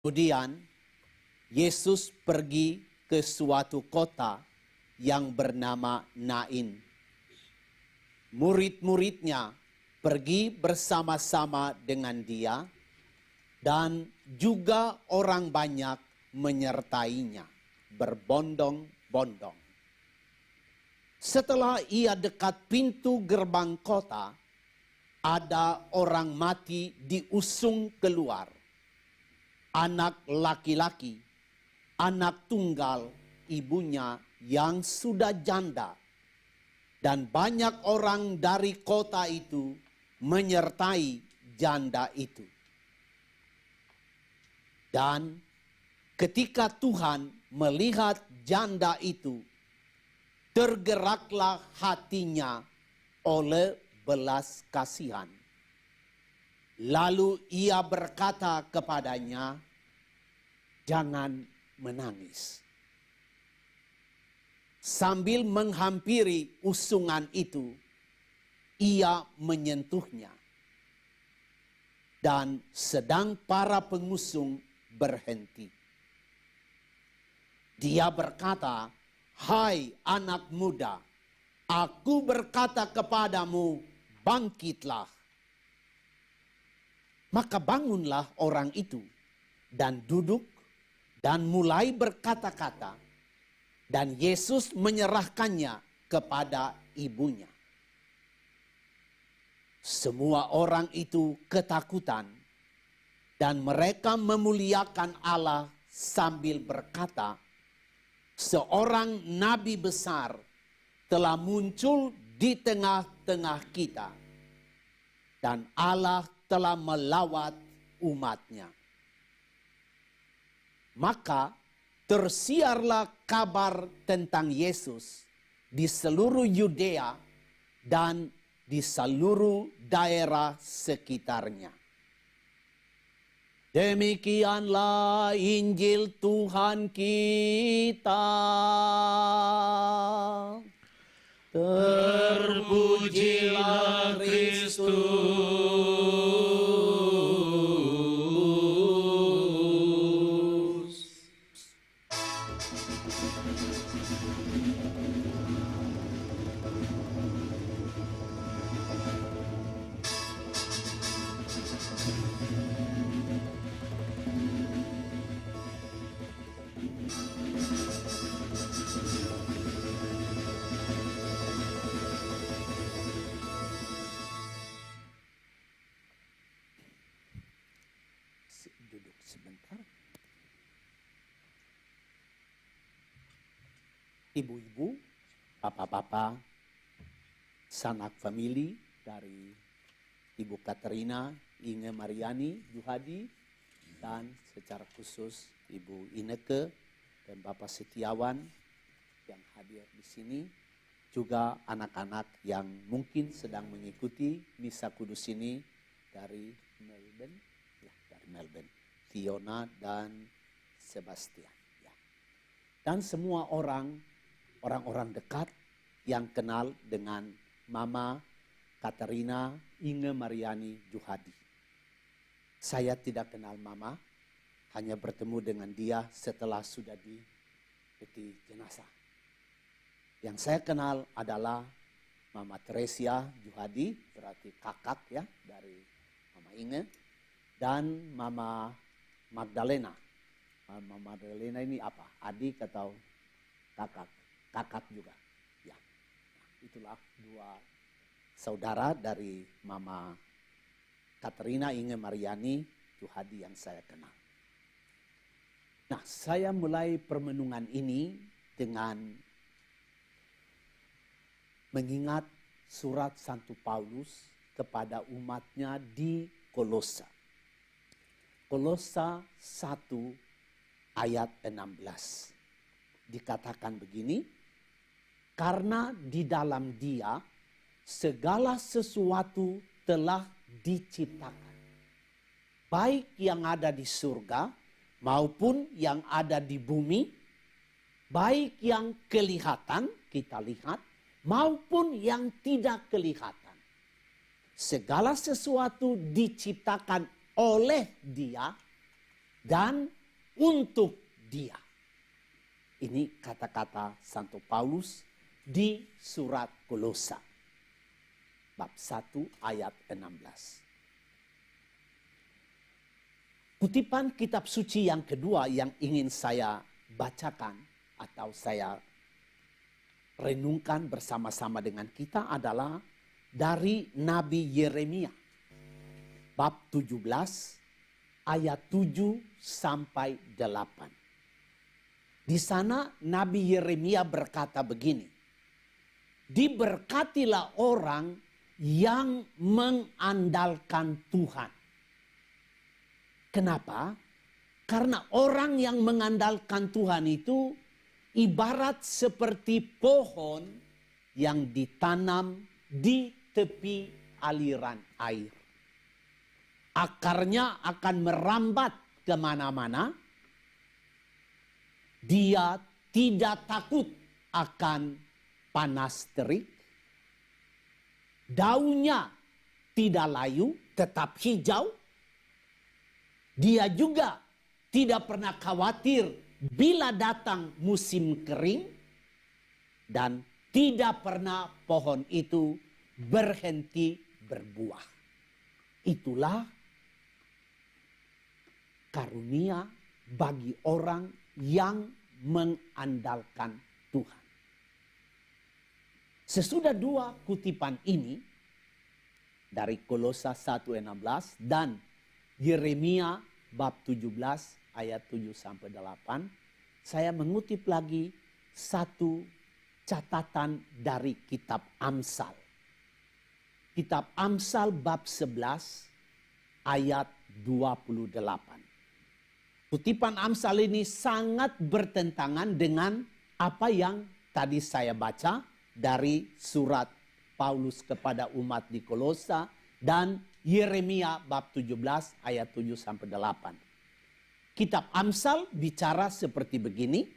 Kemudian Yesus pergi ke suatu kota yang bernama Nain. Murid-muridnya pergi bersama-sama dengan dia dan juga orang banyak menyertainya berbondong-bondong. Setelah ia dekat pintu gerbang kota, ada orang mati diusung keluar. Anak laki-laki, anak tunggal ibunya yang sudah janda. Dan banyak orang dari kota itu menyertai janda itu. Dan ketika Tuhan melihat janda itu, tergeraklah hatinya oleh belas kasihan. Lalu ia berkata kepadanya, "Jangan menangis." Sambil menghampiri usungan itu, ia menyentuhnya. Dan sedang para pengusung berhenti. Dia berkata, "Hai anak muda, aku berkata kepadamu, bangkitlah." Maka bangunlah orang itu dan duduk dan mulai berkata-kata. Dan Yesus menyerahkannya kepada ibunya. Semua orang itu ketakutan dan mereka memuliakan Allah sambil berkata, "Seorang nabi besar telah muncul di tengah-tengah kita dan Allah telah melawat umatnya." Maka tersiarlah kabar tentang Yesus di seluruh Yudea dan di seluruh daerah sekitarnya. Demikianlah Injil Tuhan kita. Terpujilah Kristus. Duduk sebentar. Ibu-ibu, bapak-bapak, sanak famili dari Ibu Katerina, Inge Mariani, Juhadi, dan secara khusus Ibu Ineke dan Bapak Setiawan yang hadir di sini. Juga anak-anak yang mungkin sedang mengikuti Misa Kudus ini dari Melbourne. Fiona dan Sebastian. Ya. Dan semua orang-orang dekat yang kenal dengan Mama Katerina Inge Mariani Juhadi. Saya tidak kenal Mama, hanya bertemu dengan dia setelah sudah di peti jenazah. Yang saya kenal adalah Mama Teresia Juhadi, berarti kakak ya dari Mama Inge. Dan Mama Magdalena. Mama Magdalena ini apa? Adik atau kakak? Kakak juga. Ya. Nah, itulah dua saudara dari Mama Katerina Inge Mariani Juhadi yang saya kenal. Nah, saya mulai permenungan ini dengan mengingat surat Santo Paulus kepada umatnya di Kolosa. Kolosa 1 ayat 16. Dikatakan begini, "Karena di dalam Dia segala sesuatu telah diciptakan, baik yang ada di surga maupun yang ada di bumi, baik yang kelihatan kita lihat maupun yang tidak kelihatan. Segala sesuatu diciptakan oleh Dia dan untuk Dia. Ini kata-kata Santo Paulus di surat Kolose bab 1 ayat 16. Kutipan kitab suci yang kedua yang ingin saya bacakan atau saya renungkan bersama-sama dengan kita adalah dari Nabi Yeremia bab 17 ayat 7 sampai 8. Di sana Nabi Yeremia berkata begini, diberkatilah orang yang mengandalkan Tuhan. Kenapa? Karena orang yang mengandalkan Tuhan itu ibarat seperti pohon yang ditanam di tepi aliran air. Akarnya akan merambat kemana-mana. Dia tidak takut akan panas terik. Daunnya tidak layu, tetap hijau. Dia juga tidak pernah khawatir bila datang musim kering. Dan tidak pernah pohon itu berhenti berbuah. Itulah karunia bagi orang yang mengandalkan Tuhan. Sesudah dua kutipan ini dari Kolose 1:16 dan Yeremia bab 17 ayat 7 sampai 8, saya mengutip lagi satu catatan dari kitab Amsal. Kitab Amsal bab 11 ayat 28. Kutipan Amsal ini sangat bertentangan dengan apa yang tadi saya baca dari surat Paulus kepada umat di Kolose dan Yeremia bab 17 ayat 7 sampai 8. Kitab Amsal bicara seperti begini.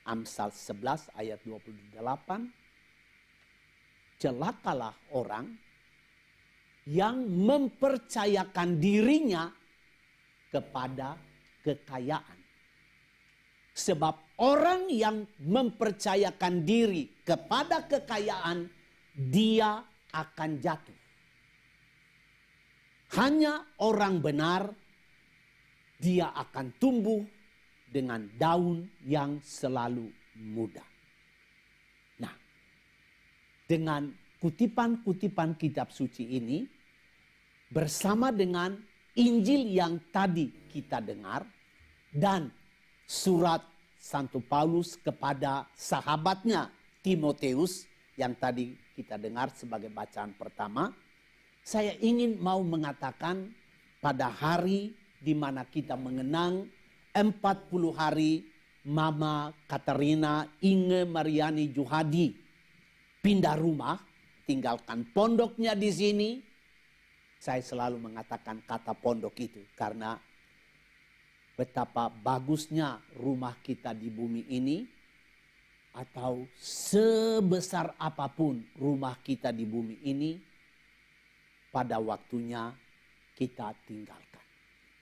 Amsal 11 ayat 28. Celakalah orang yang mempercayakan dirinya kepada kekayaan. Sebab orang yang mempercayakan diri kepada kekayaan, dia akan jatuh. Hanya orang benar, dia akan tumbuh dengan daun yang selalu muda. Nah, dengan kutipan-kutipan kitab suci ini, bersama dengan Injil yang tadi kita dengar, dan surat Santo Paulus kepada sahabatnya Timoteus yang tadi kita dengar sebagai bacaan pertama, saya ingin mau mengatakan pada hari di mana kita mengenang 40 hari Mama Katarina Inge Mariani Juhadi pindah rumah, tinggalkan pondoknya di sini. Saya selalu mengatakan kata pondok itu karena betapa bagusnya rumah kita di bumi ini, atau sebesar apapun rumah kita di bumi ini, pada waktunya kita tinggalkan.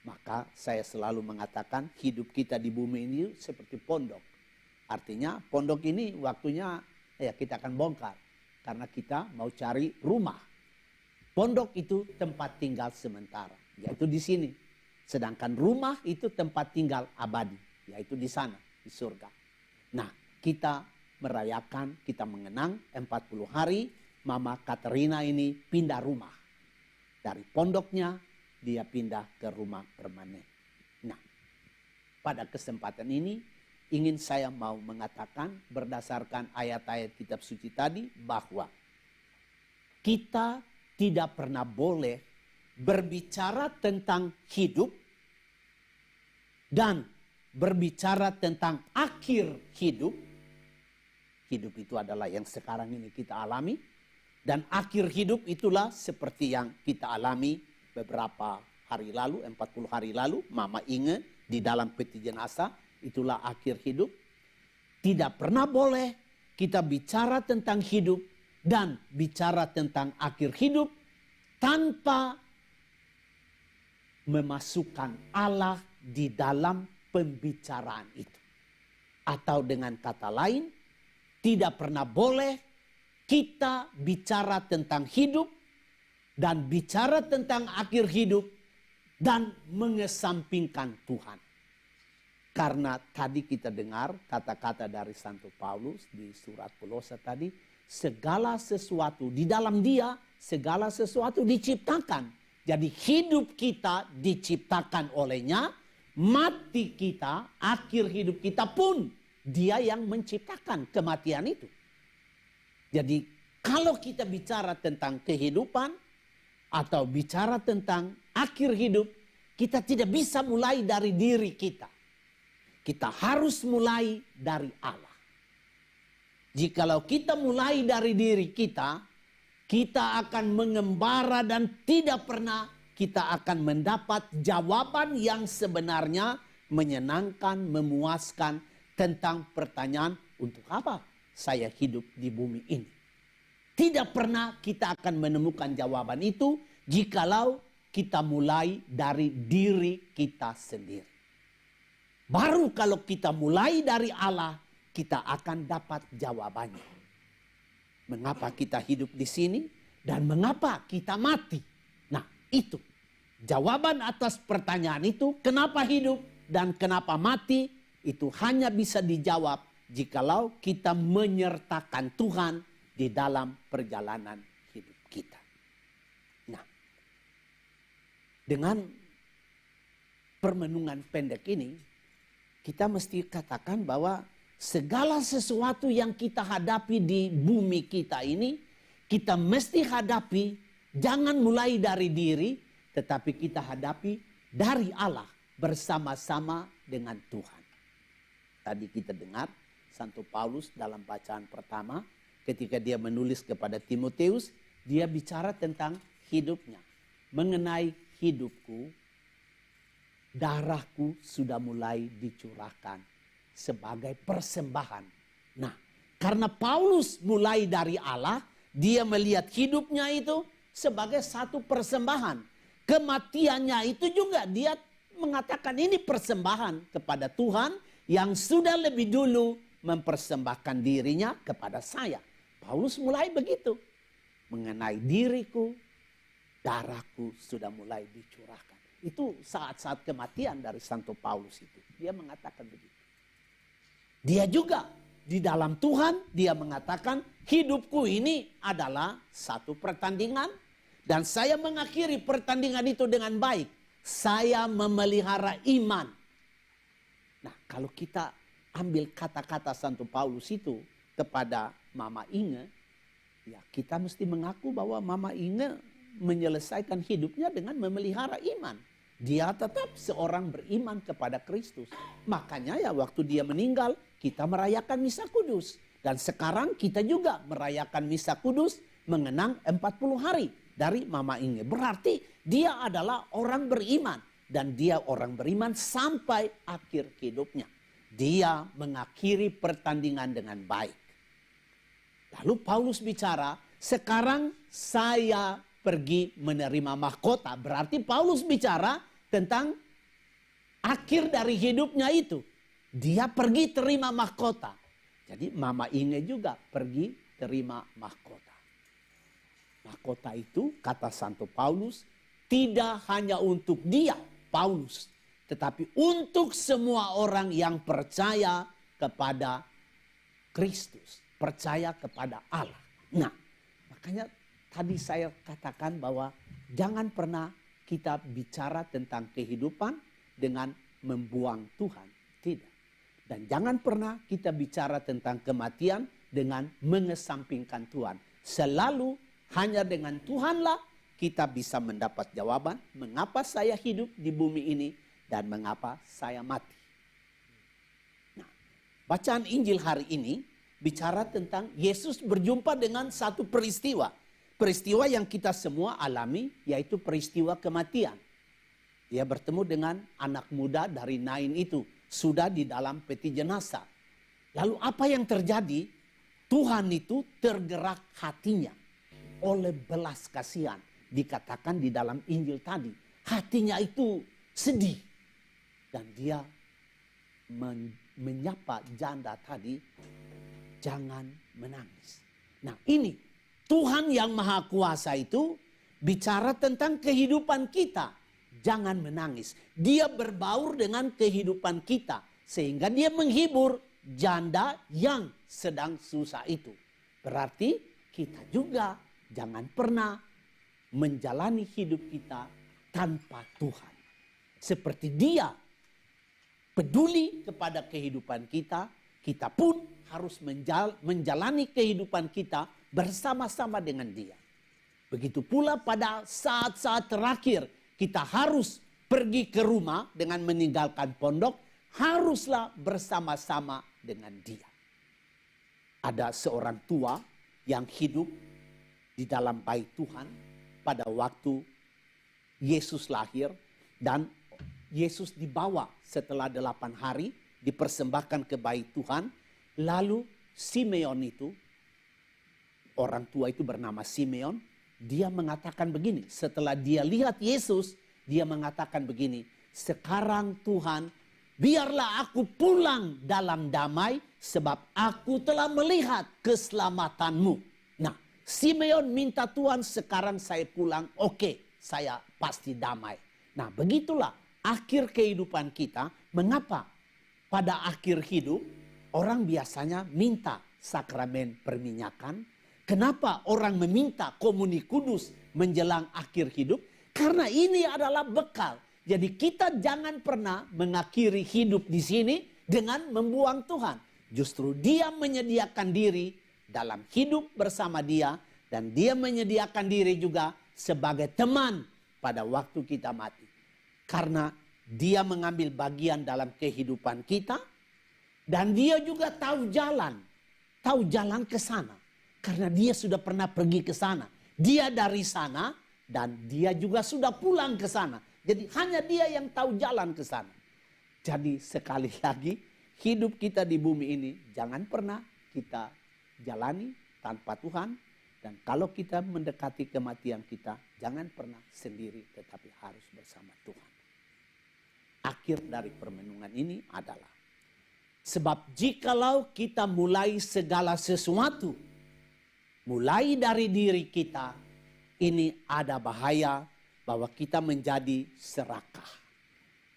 Maka saya selalu mengatakan hidup kita di bumi ini seperti pondok. Artinya pondok ini waktunya kita akan bongkar karena kita mau cari rumah. Pondok itu tempat tinggal sementara, yaitu di sini. Sedangkan rumah itu tempat tinggal abadi, yaitu di sana, di surga. Nah, kita merayakan, kita mengenang 40 hari Mama Katerina ini pindah rumah. Dari pondoknya, dia pindah ke rumah permanen. Nah, pada kesempatan ini, ingin saya mau mengatakan berdasarkan ayat-ayat kitab suci tadi, bahwa kita tidak pernah boleh berbicara tentang hidup dan berbicara tentang akhir hidup. Hidup itu adalah yang sekarang ini kita alami. Dan akhir hidup itulah seperti yang kita alami beberapa hari lalu, 40 hari lalu. Mama Inge di dalam peti jenazah, itulah akhir hidup. Tidak pernah boleh kita bicara tentang hidup dan bicara tentang akhir hidup tanpa memasukkan Allah di dalam pembicaraan itu. Atau dengan kata lain, tidak pernah boleh kita bicara tentang hidup dan bicara tentang akhir hidup dan mengesampingkan Tuhan. Karena tadi kita dengar kata-kata dari Santo Paulus di surat Kolose tadi, segala sesuatu di dalam Dia, segala sesuatu diciptakan. Jadi hidup kita diciptakan olehnya, mati kita, akhir hidup kita pun Dia yang menciptakan kematian itu. Jadi kalau kita bicara tentang kehidupan atau bicara tentang akhir hidup, kita tidak bisa mulai dari diri kita. Kita harus mulai dari Allah. Jikalau kita mulai dari diri kita, kita akan mengembara dan tidak pernah kita akan mendapat jawaban yang sebenarnya menyenangkan, memuaskan tentang pertanyaan untuk apa saya hidup di bumi ini. Tidak pernah kita akan menemukan jawaban itu jikalau kita mulai dari diri kita sendiri. Baru kalau kita mulai dari Allah, kita akan dapat jawabannya. Mengapa kita hidup di sini dan mengapa kita mati? Nah, itu jawaban atas pertanyaan itu, kenapa hidup dan kenapa mati, itu hanya bisa dijawab jikalau kita menyertakan Tuhan di dalam perjalanan hidup kita. Nah, dengan permenungan pendek ini, kita mesti katakan bahwa segala sesuatu yang kita hadapi di bumi kita ini, kita mesti hadapi jangan mulai dari diri, tetapi kita hadapi dari Allah bersama-sama dengan Tuhan. Tadi kita dengar Santo Paulus dalam bacaan pertama ketika dia menulis kepada Timotius, dia bicara tentang hidupnya. Mengenai hidupku, darahku sudah mulai dicurahkan sebagai persembahan. Nah, karena Paulus mulai dari Allah, dia melihat hidupnya itu sebagai satu persembahan. Kematiannya itu juga dia mengatakan ini persembahan kepada Tuhan yang sudah lebih dulu mempersembahkan dirinya kepada saya. Paulus mulai begitu. Mengenai diriku, darahku sudah mulai dicurahkan. Itu saat-saat kematian dari Santo Paulus itu. Dia mengatakan begitu. Dia juga di dalam Tuhan, dia mengatakan hidupku ini adalah satu pertandingan. Dan saya mengakhiri pertandingan itu dengan baik. Saya memelihara iman. Nah, kalau kita ambil kata-kata Santo Paulus itu kepada Mama Inge, ya kita mesti mengaku bahwa Mama Inge menyelesaikan hidupnya dengan memelihara iman. Dia tetap seorang beriman kepada Kristus. Makanya ya waktu dia meninggal, kita merayakan Misa Kudus. Dan sekarang kita juga merayakan Misa Kudus mengenang 40 hari dari Mama Inge. Berarti dia adalah orang beriman. Dan dia orang beriman sampai akhir hidupnya. Dia mengakhiri pertandingan dengan baik. Lalu Paulus bicara, sekarang saya pergi menerima mahkota. Berarti Paulus bicara tentang akhir dari hidupnya itu. Dia pergi terima mahkota. Jadi Mama Inge juga pergi terima mahkota. Mahkota itu kata Santo Paulus tidak hanya untuk dia, Paulus, tetapi untuk semua orang yang percaya kepada Kristus, percaya kepada Allah. Nah, makanya tadi saya katakan bahwa jangan pernah kita bicara tentang kehidupan dengan membuang Tuhan. Tidak. Dan jangan pernah kita bicara tentang kematian dengan mengesampingkan Tuhan. Selalu hanya dengan Tuhanlah kita bisa mendapat jawaban mengapa saya hidup di bumi ini dan mengapa saya mati. Nah, bacaan Injil hari ini bicara tentang Yesus berjumpa dengan satu peristiwa. Peristiwa yang kita semua alami yaitu peristiwa kematian. Dia bertemu dengan anak muda dari Nain itu. Sudah di dalam peti jenazah. Lalu apa yang terjadi? Tuhan itu tergerak hatinya oleh belas kasihan. Dikatakan di dalam Injil tadi. Hatinya itu sedih. Dan dia menyapa janda tadi, jangan menangis. Nah ini Tuhan yang Maha Kuasa itu bicara tentang kehidupan kita. Jangan menangis. Dia berbaur dengan kehidupan kita. Sehingga dia menghibur janda yang sedang susah itu. Berarti kita juga jangan pernah menjalani hidup kita tanpa Tuhan. Seperti dia peduli kepada kehidupan kita, kita pun harus menjalani kehidupan kita bersama-sama dengan dia. Begitu pula pada saat-saat terakhir kita harus pergi ke rumah dengan meninggalkan pondok, haruslah bersama-sama dengan dia. Ada seorang tua yang hidup di dalam bait Tuhan pada waktu Yesus lahir, dan Yesus dibawa setelah 8 hari dipersembahkan ke bait Tuhan. Lalu Simeon itu, orang tua itu bernama Simeon, dia mengatakan begini, setelah dia lihat Yesus, dia mengatakan begini, sekarang Tuhan, biarlah aku pulang dalam damai sebab aku telah melihat keselamatanmu. Nah, Simeon minta Tuhan, sekarang saya pulang, oke, saya pasti damai. Nah, begitulah akhir kehidupan kita. Mengapa pada akhir hidup orang biasanya minta sakramen perminyakan? Kenapa orang meminta komuni kudus menjelang akhir hidup? Karena ini adalah bekal. Jadi kita jangan pernah mengakhiri hidup di sini dengan membuang Tuhan. Justru dia menyediakan diri dalam hidup bersama dia. Dan dia menyediakan diri juga sebagai teman pada waktu kita mati. Karena dia mengambil bagian dalam kehidupan kita. Dan dia juga tahu jalan. Tahu jalan ke sana. Karena dia sudah pernah pergi ke sana. Dia dari sana dan dia juga sudah pulang ke sana. Jadi hanya dia yang tahu jalan ke sana. Jadi sekali lagi hidup kita di bumi ini jangan pernah kita jalani tanpa Tuhan. Dan kalau kita mendekati kematian kita jangan pernah sendiri tetapi harus bersama Tuhan. Akhir dari permenungan ini adalah, sebab jikalau kita mulai segala sesuatu mulai dari diri kita, ini ada bahaya bahwa kita menjadi serakah.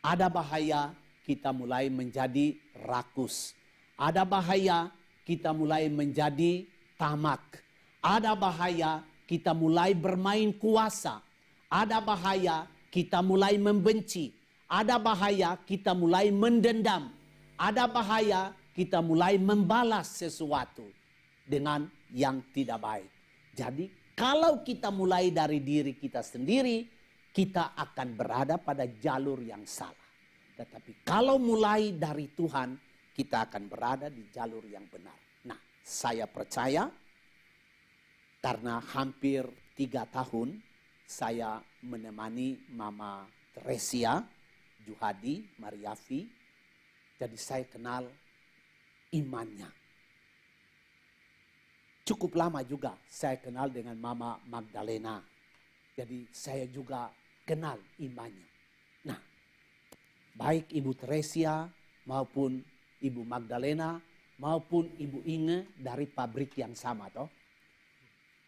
Ada bahaya kita mulai menjadi rakus. Ada bahaya kita mulai menjadi tamak. Ada bahaya kita mulai bermain kuasa. Ada bahaya kita mulai membenci. Ada bahaya kita mulai mendendam. Ada bahaya kita mulai membalas sesuatu dengan yang tidak baik. Jadi kalau kita mulai dari diri kita sendiri, kita akan berada pada jalur yang salah. Tetapi kalau mulai dari Tuhan, kita akan berada di jalur yang benar. Nah, saya percaya karena hampir 3 tahun saya menemani Mama Teresia, Juhadi, Mariafi. Jadi saya kenal imannya. Cukup lama juga saya kenal dengan Mama Magdalena. Jadi saya juga kenal imannya. Nah, baik Ibu Teresia maupun Ibu Magdalena maupun Ibu Inge dari pabrik yang sama toh.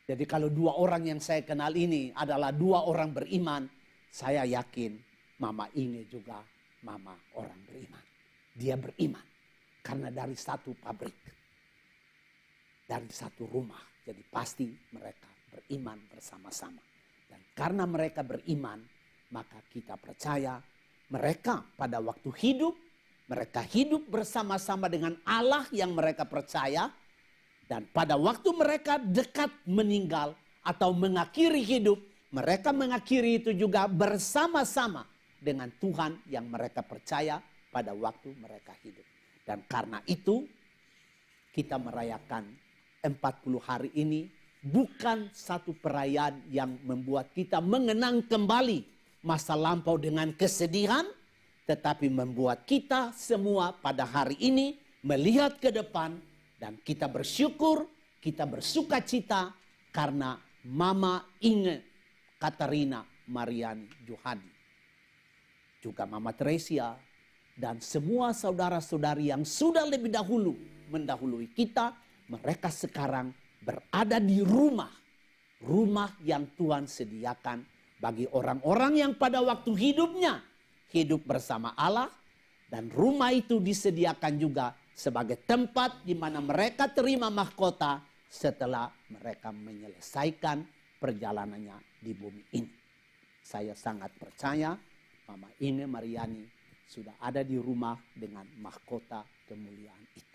Jadi kalau 2 orang yang saya kenal ini adalah 2 orang beriman, saya yakin Mama Inge juga Mama orang beriman. Dia beriman karena dari satu pabrik. Dari satu rumah. Jadi pasti mereka beriman bersama-sama. Dan karena mereka beriman, maka kita percaya mereka pada waktu hidup, mereka hidup bersama-sama dengan Allah yang mereka percaya. Dan pada waktu mereka dekat meninggal atau mengakhiri hidup, mereka mengakhiri itu juga bersama-sama dengan Tuhan yang mereka percaya pada waktu mereka hidup. Dan karena itu kita merayakan 40 hari ini bukan satu perayaan yang membuat kita mengenang kembali masa lampau dengan kesedihan, tetapi membuat kita semua pada hari ini melihat ke depan dan kita bersyukur, kita bersuka cita karena Mama Inge Katarina Mariani Juhadi. Juga Mama Teresia dan semua saudara-saudari yang sudah lebih dahulu mendahului kita, mereka sekarang berada di rumah yang Tuhan sediakan bagi orang-orang yang pada waktu hidupnya hidup bersama Allah. Dan rumah itu disediakan juga sebagai tempat di mana mereka terima mahkota setelah mereka menyelesaikan perjalanannya di bumi ini. Saya sangat percaya Mama Ine Mariani sudah ada di rumah dengan mahkota kemuliaan itu.